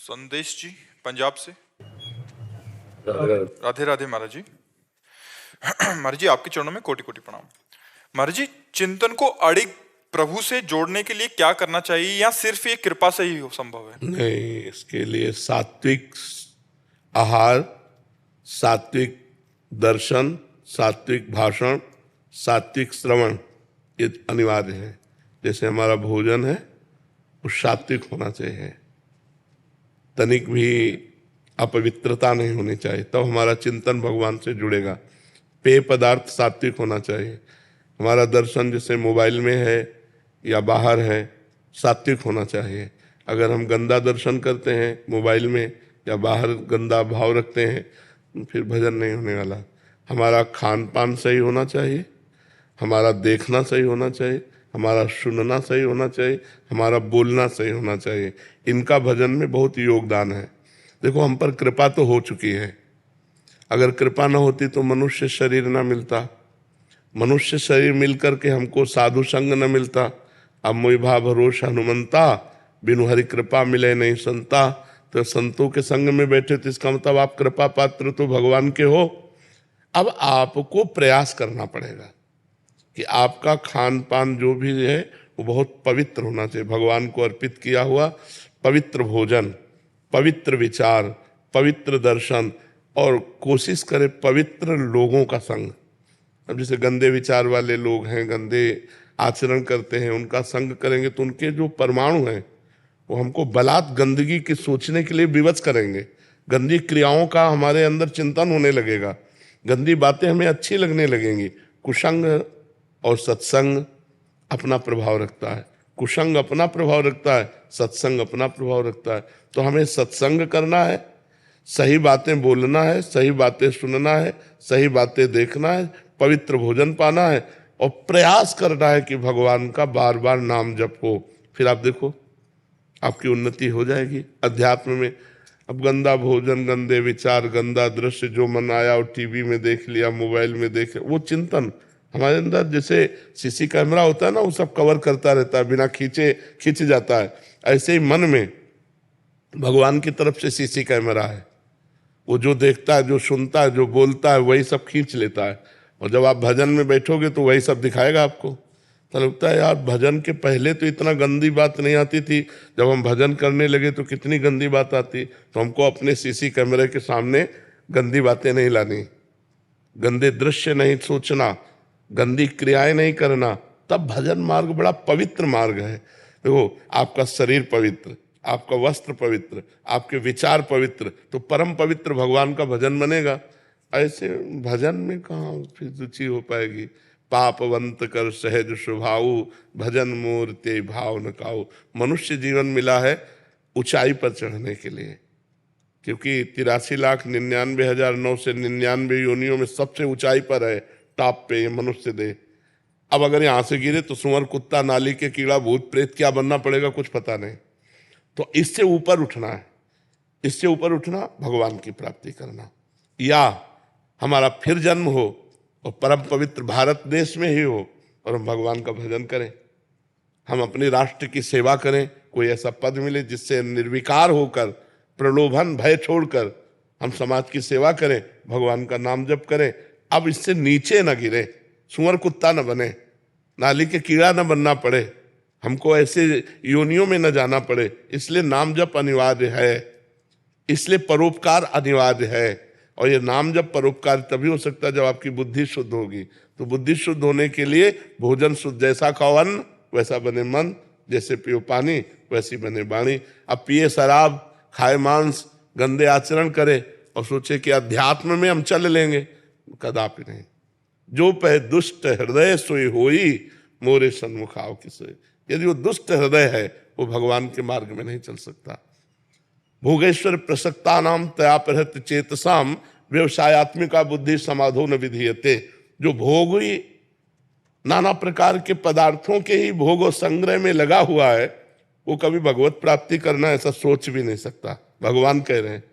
संदेश जी पंजाब से। राधे राधे राधे महाराज जी। महाराज जी आपके चरणों में कोटि कोटि प्रणाम। महाराज जी चिंतन को अड़िग प्रभु से जोड़ने के लिए क्या करना चाहिए या सिर्फ ये कृपा से ही संभव है? नहीं, इसके लिए सात्विक आहार, सात्विक दर्शन, सात्विक भाषण, सात्विक श्रवण ये अनिवार्य है। जैसे हमारा भोजन है वो सात्विक होना चाहिए, तनिक भी अपवित्रता नहीं होनी चाहिए, तब हमारा चिंतन भगवान से जुड़ेगा। पेय पदार्थ सात्विक होना चाहिए। हमारा दर्शन जैसे मोबाइल में है या बाहर है सात्विक होना चाहिए। अगर हम गंदा दर्शन करते हैं मोबाइल में या बाहर गंदा भाव रखते हैं फिर भजन नहीं होने वाला। हमारा खान पान सही होना चाहिए, हमारा देखना सही होना चाहिए, हमारा सुनना सही होना चाहिए, हमारा बोलना सही होना चाहिए। इनका भजन में बहुत योगदान है। देखो हम पर कृपा तो हो चुकी है, अगर कृपा न होती तो मनुष्य शरीर न मिलता, मनुष्य शरीर मिलकर के हमको साधु संग न मिलता। अब मोहि भा भरोस हनुमंता, बिनु हरि कृपा मिले नहीं संता। तो संतों के संग में बैठे तो इसका मतलब आप कृपा पात्र तो भगवान के हो। अब आपको प्रयास करना पड़ेगा कि आपका खान पान जो भी है वो बहुत पवित्र होना चाहिए, भगवान को अर्पित किया हुआ पवित्र भोजन, पवित्र विचार, पवित्र दर्शन, और कोशिश करें पवित्र लोगों का संग। अब जैसे गंदे विचार वाले लोग हैं, गंदे आचरण करते हैं, उनका संग करेंगे तो उनके जो परमाणु हैं वो हमको बलात् गंदगी की सोचने के लिए विवश करेंगे। गंदी क्रियाओं का हमारे अंदर चिंतन होने लगेगा, गंदी बातें हमें अच्छी लगने लगेंगी। कुसंग और सत्संग अपना प्रभाव रखता है, कुसंग अपना प्रभाव रखता है, सत्संग अपना प्रभाव रखता है। तो हमें सत्संग करना है, सही बातें बोलना है, सही बातें सुनना है, सही बातें देखना है, पवित्र भोजन पाना है और प्रयास करना है कि भगवान का बार बार नाम जप हो। फिर आप देखो आपकी उन्नति हो जाएगी अध्यात्म में। अब गंदा भोजन, गंदे विचार, गंदा दृश्य जो मन आया और टीवी में देख लिया, मोबाइल में देख, वो चिंतन हमारे अंदर जैसे सीसी कैमरा होता है ना, वो सब कवर करता रहता है, बिना खींचे खींच जाता है। ऐसे ही मन में भगवान की तरफ से सीसी कैमरा है, वो जो देखता है, जो सुनता है, जो बोलता है वही सब खींच लेता है। और जब आप भजन में बैठोगे तो वही सब दिखाएगा आपको। तो लगता है यार भजन के पहले तो इतना गंदी बात नहीं आती थी, जब हम भजन करने लगे तो कितनी गंदी बात आती। तो हमको अपने सीसी कैमरे के सामने गंदी बातें नहीं लानी, गंदे दृश्य नहीं सोचना, गंदी क्रियाएं नहीं करना, तब भजन मार्ग बड़ा पवित्र मार्ग है। देखो आपका शरीर पवित्र, आपका वस्त्र पवित्र, आपके विचार पवित्र, तो परम पवित्र भगवान का भजन बनेगा। ऐसे भजन में कहाँ फिर रुचि हो पाएगी। पापवंत कर सहज स्वभाव, भजन मोर ते भाव न काऊ। मनुष्य जीवन मिला है ऊंचाई पर चढ़ने के लिए, क्योंकि 83,99,999 योनियों में सबसे ऊंचाई पर है, टॉप पे ये मनुष्य दे। अब अगर यहाँ से गिरे तो सुअर, कुत्ता, नाली के कीड़ा, भूत प्रेत क्या बनना पड़ेगा कुछ पता नहीं। तो इससे ऊपर उठना है, इससे ऊपर उठना भगवान की प्राप्ति करना, या हमारा फिर जन्म हो और परम पवित्र भारत देश में ही हो और हम भगवान का भजन करें, हम अपने राष्ट्र की सेवा करें, कोई ऐसा पद मिले जिससे निर्विकार होकर, प्रलोभन भय छोड़कर हम समाज की सेवा करें, भगवान का नाम जप करें। अब इससे नीचे न गिरे, सुअर कुत्ता न बने, नाली के कीड़ा न बनना पड़े, हमको ऐसे योनियों में न जाना पड़े। इसलिए नाम जप अनिवार्य है, इसलिए परोपकार अनिवार्य है। और ये नाम जप परोपकार तभी हो सकता है जब आपकी बुद्धि शुद्ध होगी। तो बुद्धि शुद्ध होने के लिए भोजन शुद्ध, जैसा खाओ अन्न वैसा बने मन, जैसे पियो पानी वैसी बने वाणी। अब पिए शराब, खाए मांस, गंदे आचरण करे और सोचे कि अध्यात्म में हम चल लेंगे, कदापि नहीं। जो पह दुष्ट हृदय सोई होई, मोरे सन्मुख आओ किसे। यदि वो दुष्ट हृदय है वो भगवान के मार्ग में नहीं चल सकता। भोगेश्वर प्रसक्ता नाम तया प्रहत चेतसाम, व्यवसायत्मिका बुद्धि समाधो न विधीयते। जो भोग हुई नाना प्रकार के पदार्थों के ही भोग और संग्रह में लगा हुआ है, वो कभी भगवत प्राप्ति करना ऐसा सोच भी नहीं सकता। भगवान कह रहे हैं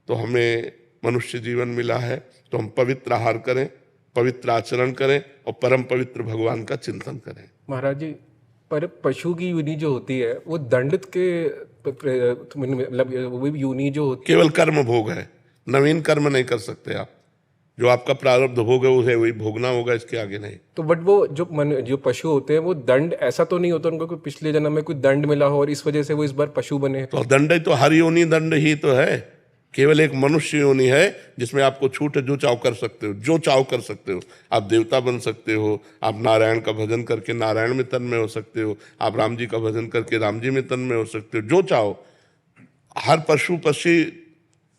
तो हमें मनुष्य जीवन मिला है तो हम पवित्र आहार करें, पवित्र आचरण करें और परम पवित्र भगवान का चिंतन करें। महाराज जी पर पशु की योनि जो होती है वो दंडित के मतलब वो योनि जो होती केवल कर्म भोग है, नवीन कर्म नहीं कर सकते आप। जो आपका प्रारब्ध भोग है उसे वही भोगना होगा, इसके आगे नहीं। तो बट वो जो पशु होते हैं वो दंड ऐसा तो नहीं होता उनको कोई पिछले जन्म में कोई दंड मिला हो और इस वजह से वो इस बार पशु बने? तो दंड ही तो हर योनि दंड ही तो है। केवल एक मनुष्य योनि है जिसमें आपको छूट है, जो चाव कर सकते हो, जो चाव कर सकते हो। आप देवता बन सकते हो, आप नारायण का भजन करके नारायण में तन्मय हो सकते हो, आप राम जी का भजन करके राम जी में तन्मय हो सकते हो, जो चाहो। हर पशु पक्षी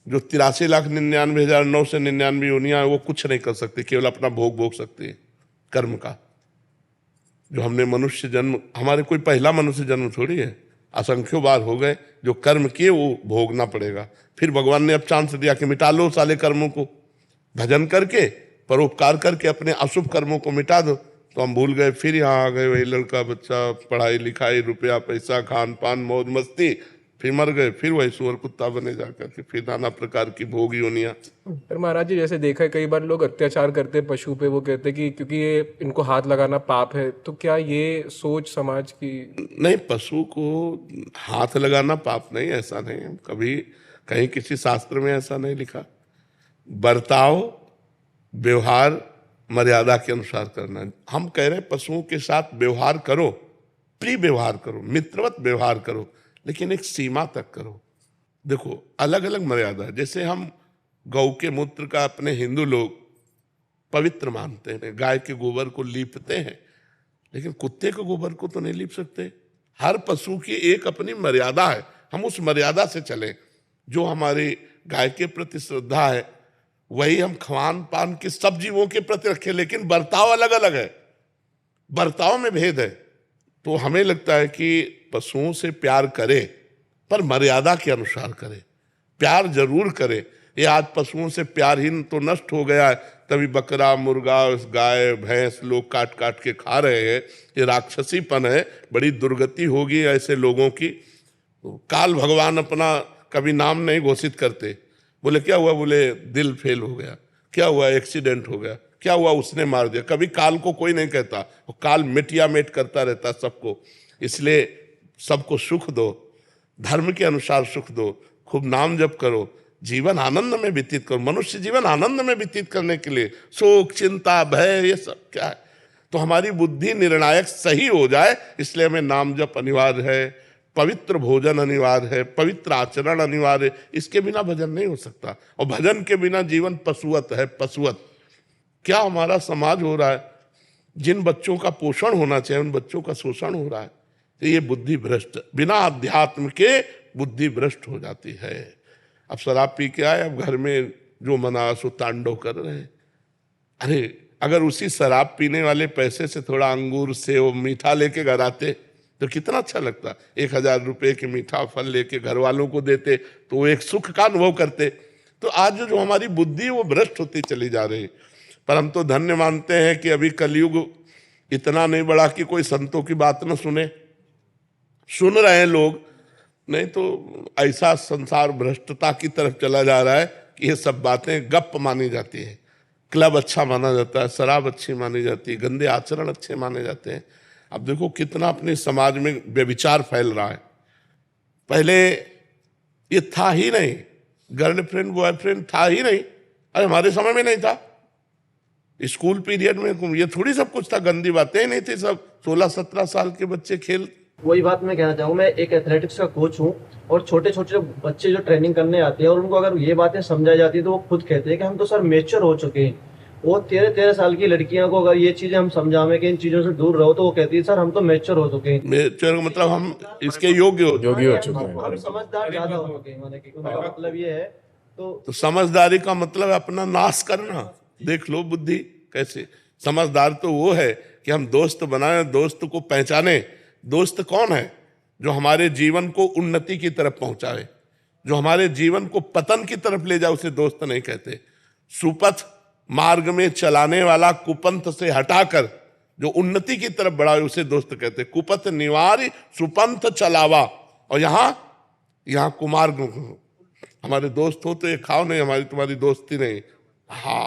जो 83,99,999 योनियां है वो कुछ नहीं कर सकते, केवल अपना भोग भोग सकते हैं कर्म का। जो हमने मनुष्य जन्म, हमारे कोई पहला मनुष्य जन्म थोड़ी है, असंख्यों बार हो गए। जो कर्म किए वो भोगना पड़ेगा। फिर भगवान ने अब चांस दिया कि मिटा लो साले कर्मों को, भजन करके परोपकार करके अपने अशुभ कर्मों को मिटा दो। तो हम भूल गए, फिर यहाँ आ गए, वही लड़का बच्चा, पढ़ाई लिखाई, रुपया पैसा, खान पान, मौज मस्ती, फिर मर गए, फिर वही सुअर कुत्ता बने जाकर के, फिर नाना प्रकार की भोग योनियां। पर महाराज जी जैसे देखा है कई बार लोग अत्याचार करते हैं पशु पे, वो कहते हैं कि क्योंकि ये इनको हाथ लगाना पाप है। तो क्या ये सोच समाज की? नहीं, पशु को हाथ लगाना पाप नहीं, ऐसा नहीं है कभी कहीं किसी शास्त्र में ऐसा नहीं लिखा। बर्ताव व्यवहार मर्यादा के अनुसार करना। हम कह रहे हैं पशुओं के साथ व्यवहार करो, प्रिय व्यवहार करो, मित्रवत व्यवहार करो, लेकिन एक सीमा तक करो। देखो अलग अलग मर्यादा है। जैसे हम गौ के मूत्र का अपने हिंदू लोग पवित्र मानते हैं, गाय के गोबर को लीपते हैं, लेकिन कुत्ते के गोबर को तो नहीं लीप सकते। हर पशु की एक अपनी मर्यादा है, हम उस मर्यादा से चलें। जो हमारी गाय के प्रति श्रद्धा है वही हम खान पान के सब जीवों के प्रति रखें, लेकिन बर्ताव अलग अलग है, बर्ताव में भेद है। तो हमें लगता है कि पशुओं से प्यार करें पर मर्यादा के अनुसार करें। प्यार जरूर करें। ये आज पशुओं से प्यारहीन तो नष्ट हो गया है, तभी बकरा मुर्गा गाय भैंस लोग काट काट के खा रहे हैं। ये राक्षसीपन है, बड़ी दुर्गति होगी ऐसे लोगों की। तो काल भगवान अपना कभी नाम नहीं घोषित करते। बोले क्या हुआ, बोले दिल फेल हो गया, क्या हुआ एक्सीडेंट हो गया, क्या हुआ उसने मार दिया। कभी काल को कोई नहीं कहता, वो काल मिटिया मेट करता रहता सबको। इसलिए सबको सुख दो, धर्म के अनुसार सुख दो, खूब नाम जप करो, जीवन आनंद में व्यतीत करो। मनुष्य जीवन आनंद में व्यतीत करने के लिए शोक चिंता भय ये सब क्या है। तो हमारी बुद्धि निर्णायक सही हो जाए, इसलिए हमें नाम जप अनिवार्य है, पवित्र भोजन अनिवार्य है, पवित्र आचरण अनिवार्य है। इसके बिना भजन नहीं हो सकता, और भजन के बिना जीवन पशुवत है, पशुवत। क्या हमारा समाज हो रहा है, जिन बच्चों का पोषण होना चाहिए उन बच्चों का शोषण हो रहा है। तो ये बुद्धि भ्रष्ट, बिना अध्यात्म के बुद्धि भ्रष्ट हो जाती है। अब शराब पी के आए, अब घर में जो मना सो तांडव कर रहे हैं। अरे अगर उसी शराब पीने वाले पैसे से थोड़ा अंगूर सेव मीठा लेके घर आते तो कितना अच्छा लगता। 1,000 रुपए के मीठा फल लेके घर वालों को देते तो वो एक सुख का अनुभव करते। तो आज जो हमारी बुद्धि वो भ्रष्ट होती चली जा रही। पर हम तो धन्य मानते हैं कि अभी कलयुग इतना नहीं बढ़ा कि कोई संतों की बात न सुने। सुन रहे हैं लोग, नहीं तो ऐसा संसार भ्रष्टता की तरफ चला जा रहा है कि ये सब बातें गप मानी जाती है। क्लब अच्छा माना जाता है, शराब अच्छी मानी जाती है, गंदे आचरण अच्छे माने जाते हैं। अब देखो कितना अपने समाज में व्यभिचार फैल रहा है। पहले ये था ही नहीं, गर्लफ्रेंड बॉयफ्रेंड था ही नहीं। अरे हमारे समय में नहीं था, स्कूल पीरियड में ये थोड़ी सब कुछ था, गंदी बातें ही नहीं थी। सब 16-17 साल के बच्चे खेल। वही बात मैं कहना चाहूँ, मैं एक एथलेटिक्स का कोच हूँ और छोटे छोटे बच्चे जो ट्रेनिंग करने आते हैं और उनको अगर ये बातें समझाई जाती है तो वो खुद कहते हैं कि हम तो सर मैच्योर हो चुके हैं। वो 13-13 साल की लड़कियों को अगर ये चीजें हम समझावें कि इन चीजों से दूर रहो, तो वो कहती है सर हम तो मैच्योर हो चुके हैं। मैच्योर मतलब हम इसके योग्य हो चुके हैं, हम समझदार ज्यादा हो चुके हैं। माने कि उनका मतलब ये है। तो समझदारी का मतलब है अपना नाश करना। देख लो बुद्धि कैसे। समझदार तो वो है कि हम दोस्त बनाए, दोस्त को पहचाने। दोस्त कौन है? जो हमारे जीवन को उन्नति की तरफ पहुंचाए, जो हमारे जीवन को पतन की तरफ ले जाए, उसे दोस्त नहीं कहते। सुपथ मार्ग में चलाने वाला कुपंथ से हटाकर जो उन्नति की तरफ बढ़ाए उसे दोस्त कहते। कुपथ निवारी सुपंथ चलावा। और यहाँ कुमार्ग हमारे दोस्त हो तो ये खाओ नहीं, हमारी तुम्हारी दोस्ती नहीं। हाँ।